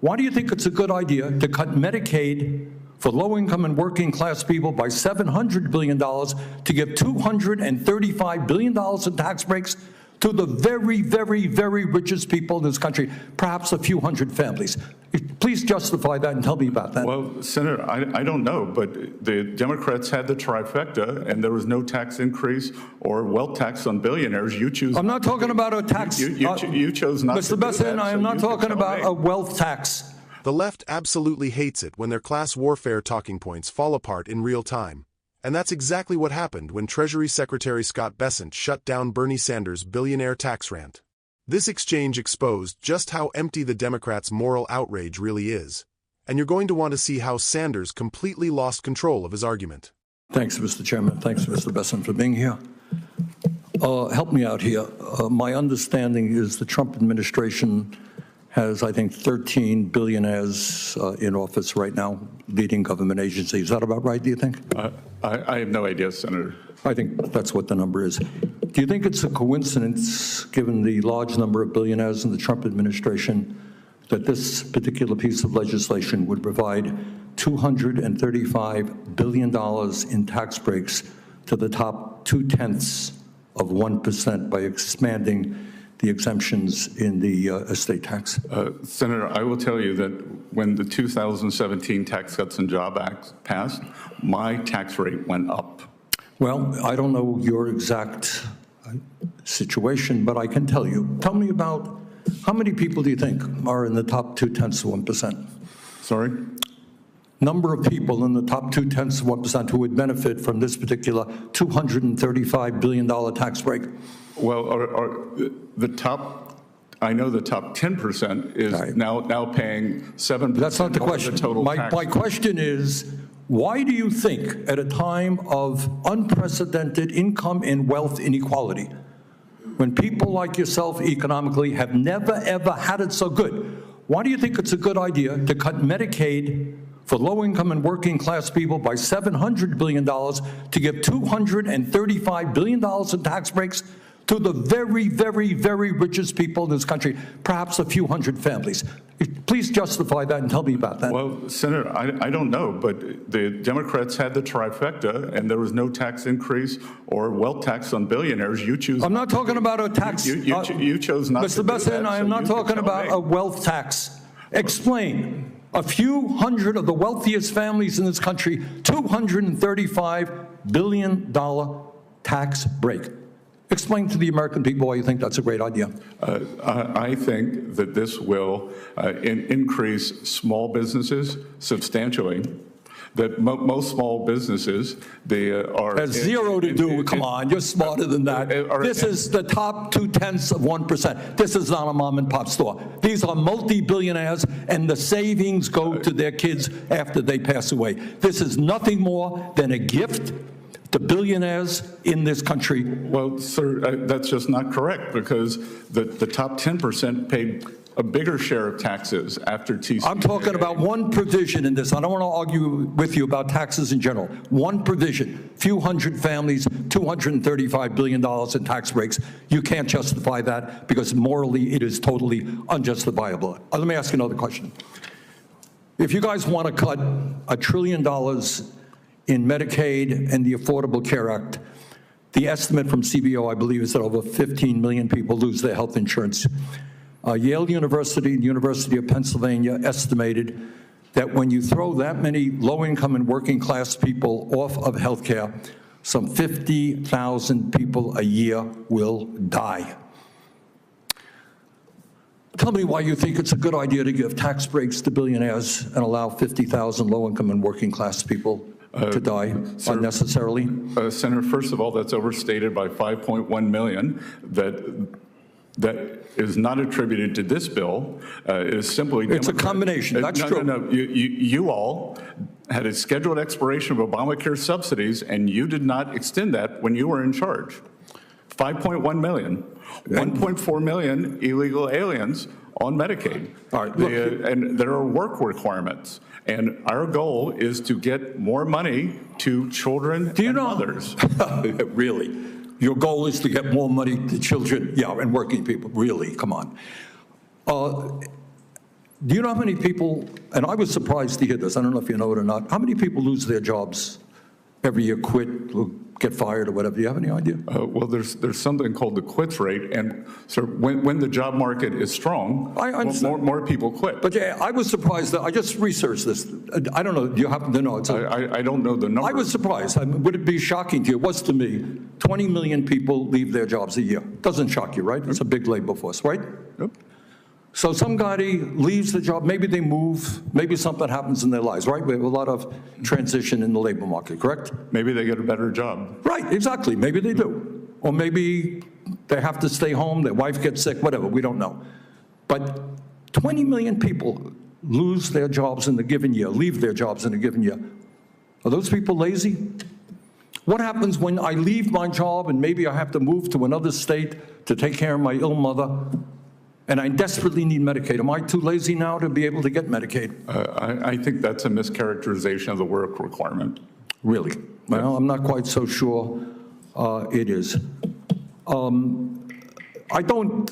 Why do you think it's a good idea to cut Medicaid for low-income and working-class people by $700 billion, to give $235 billion in tax breaks to the very, very, very richest people in this country, perhaps a few hundred families? Please justify that and tell me about that. Well, Senator, I don't know, but the Democrats had the trifecta, and there was no tax increase or wealth tax on billionaires. You choose. I'm not talking about a tax. You chose not to do that. Mr. Bessent, I am not talking about a wealth tax. The left absolutely hates it when their class warfare talking points fall apart in real time. And that's exactly what happened when Treasury Secretary Scott Bessent shut down Bernie Sanders' billionaire tax rant. This exchange exposed just how empty the Democrats' moral outrage really is. And you're going to want to see how Sanders completely lost control of his argument. Thanks, Mr. Chairman. Thanks, Mr. Bessent, for being here. Help me out here. My understanding is the Trump administration has, I think, 13 billionaires in office right now, leading government agencies. Is that about right, do you think? I have no idea, Senator. I think that's what the number is. Do you think it's a coincidence, given the large number of billionaires in the Trump administration, that this particular piece of legislation would provide $235 billion in tax breaks to the top 0.2% by expanding the exemptions in the estate tax? Senator, I will tell you that when the 2017 Tax Cuts and Jobs Act passed, my tax rate went up. Well, I don't know your exact situation, but I can tell you. Tell me about how many people do you think are in the top 0.2%? Sorry? Number of people in the top 0.2% who would benefit from this particular $235 billion tax break. Well, the top, I know the top 10% is right. now paying 7%. That's not the question. My question is, why do you think at a time of unprecedented income and wealth inequality, when people like yourself economically have never, ever had it so good, why do you think it's a good idea to cut Medicaid for low-income and working-class people by $700 billion, to give $235 billion in tax breaks to the very, very, very richest people in this country, perhaps a few hundred families? Please justify that and tell me about that. Well, Senator, I don't know, but the Democrats had the trifecta, and there was no tax increase or wealth tax on billionaires. You choose. I'm not talking about a tax. You chose not to do that. Mr. Bessent, I am not talking about a wealth tax. Explain. A few hundred of the wealthiest families in this country, $235 billion tax break. Explain to the American people why you think that's a great idea. I think that this will increase small businesses substantially. That most small businesses, they are... Has zero to do, come on, you're smarter than that. This is the top 0.2%. This is not a mom and pop store. These are multi-billionaires, and the savings go to their kids after they pass away. This is nothing more than a gift to billionaires in this country. Well, sir, that's just not correct, because the top 10% paid a bigger share of taxes after TCJA. I'm talking about one provision in this. I don't want to argue with you about taxes in general. One provision, few hundred families, $235 billion in tax breaks. You can't justify that because morally it is totally unjustifiable. Let me ask you another question. If you guys want to cut $1 trillion in Medicaid and the Affordable Care Act, the estimate from CBO, I believe, is that over 15 million people lose their health insurance. Yale University and the University of Pennsylvania estimated that when you throw that many low-income and working-class people off of health care, some 50,000 people a year will die. Tell me why you think it's a good idea to give tax breaks to billionaires and allow 50,000 low-income and working-class people to die unnecessarily? Senator, first of all, that's overstated by 5.1 million. That is not attributed to this bill. It is simply... It's a combination. That's true. No. You all had a scheduled expiration of Obamacare subsidies, and you did not extend that when you were in charge. 5.1 million. 1.4 million illegal aliens on Medicaid. All right, and there are work requirements. And our goal is to get more money to children and mothers. Really? Your goal is to get more money to children, and working people. Really, come on. Do you know how many people, and I was surprised to hear this, I don't know if you know it or not, how many people lose their jobs every year, quit, or get fired or whatever? Do you have any idea? Well, there's something called the quits rate, and so when the job market is strong, I understand. more people quit. But yeah, I was surprised that, I just researched this. I don't know, do you happen to know? I don't know the number. I was surprised. Would it be shocking to you? It was to me. 20 million people leave their jobs a year. Doesn't shock you, right? It's a big labor force, right? Yep. So somebody leaves the job, maybe they move, maybe something happens in their lives, right? We have a lot of transition in the labor market, correct? Maybe they get a better job. Right, exactly. Maybe they do. Or maybe they have to stay home, their wife gets sick, whatever, we don't know. But 20 million people lose their jobs in a given year, leave their jobs in a given year. Are those people lazy? What happens when I leave my job and maybe I have to move to another state to take care of my ill mother, and I desperately need Medicaid? Am I too lazy now to be able to get Medicaid? I think that's a mischaracterization of the work requirement. Really? Well, I'm not quite so sure it is. I don't.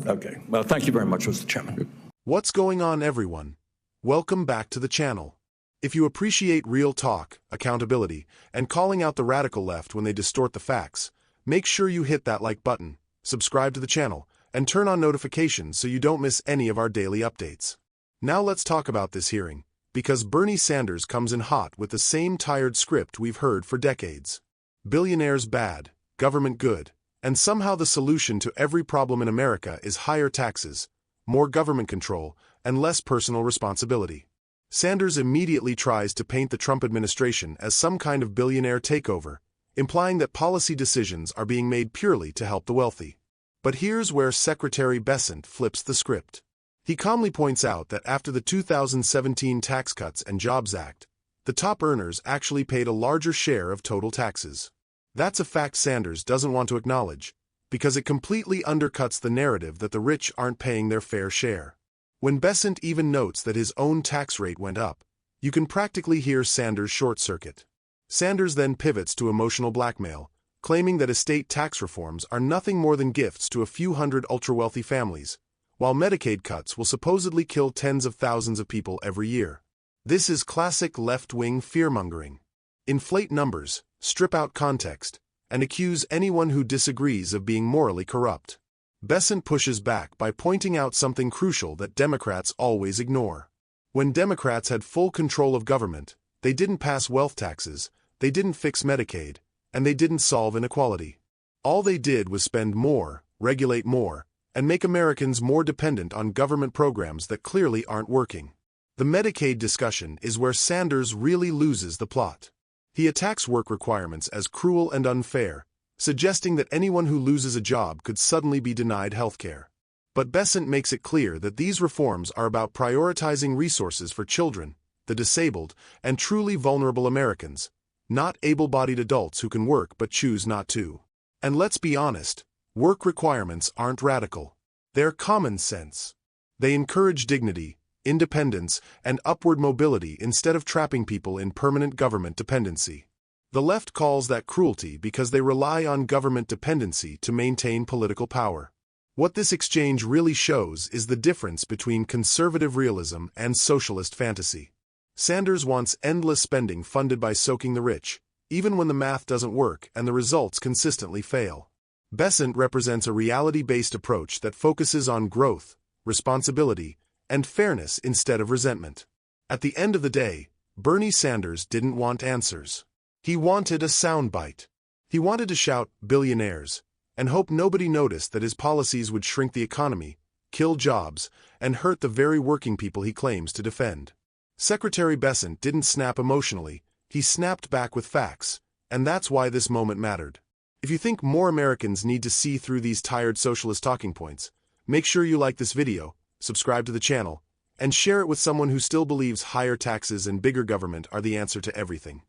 Okay. Well, thank you very much, Mr. Chairman. What's going on, everyone? Welcome back to the channel. If you appreciate real talk, accountability, and calling out the radical left when they distort the facts, make sure you hit that like button, subscribe to the channel, and turn on notifications so you don't miss any of our daily updates. Now let's talk about this hearing, because Bernie Sanders comes in hot with the same tired script we've heard for decades. Billionaires bad, government good, and somehow the solution to every problem in America is higher taxes, more government control, and less personal responsibility. Sanders immediately tries to paint the Trump administration as some kind of billionaire takeover, implying that policy decisions are being made purely to help the wealthy. But here's where Secretary Bessent flips the script. He calmly points out that after the 2017 Tax Cuts and Jobs Act, the top earners actually paid a larger share of total taxes. That's a fact Sanders doesn't want to acknowledge, because it completely undercuts the narrative that the rich aren't paying their fair share. When Bessent even notes that his own tax rate went up, you can practically hear Sanders short-circuit. Sanders then pivots to emotional blackmail, claiming that estate tax reforms are nothing more than gifts to a few hundred ultra-wealthy families, while Medicaid cuts will supposedly kill tens of thousands of people every year. This is classic left-wing fear-mongering. Inflate numbers, strip out context, and accuse anyone who disagrees of being morally corrupt. Bessent pushes back by pointing out something crucial that Democrats always ignore. When Democrats had full control of government, they didn't pass wealth taxes, they didn't fix Medicaid, and they didn't solve inequality. All they did was spend more, regulate more, and make Americans more dependent on government programs that clearly aren't working. The Medicaid discussion is where Sanders really loses the plot. He attacks work requirements as cruel and unfair, suggesting that anyone who loses a job could suddenly be denied health care. But Bessent makes it clear that these reforms are about prioritizing resources for children, the disabled, and truly vulnerable Americans, not able-bodied adults who can work but choose not to. And let's be honest, work requirements aren't radical. They're common sense. They encourage dignity, independence, and upward mobility instead of trapping people in permanent government dependency. The left calls that cruelty because they rely on government dependency to maintain political power. What this exchange really shows is the difference between conservative realism and socialist fantasy. Sanders wants endless spending funded by soaking the rich, even when the math doesn't work and the results consistently fail. Bessent represents a reality-based approach that focuses on growth, responsibility, and fairness instead of resentment. At the end of the day, Bernie Sanders didn't want answers. He wanted a soundbite. He wanted to shout "billionaires" and hope nobody noticed that his policies would shrink the economy, kill jobs, and hurt the very working people he claims to defend. Secretary Bessent didn't snap emotionally, he snapped back with facts, and that's why this moment mattered. If you think more Americans need to see through these tired socialist talking points, make sure you like this video, subscribe to the channel, and share it with someone who still believes higher taxes and bigger government are the answer to everything.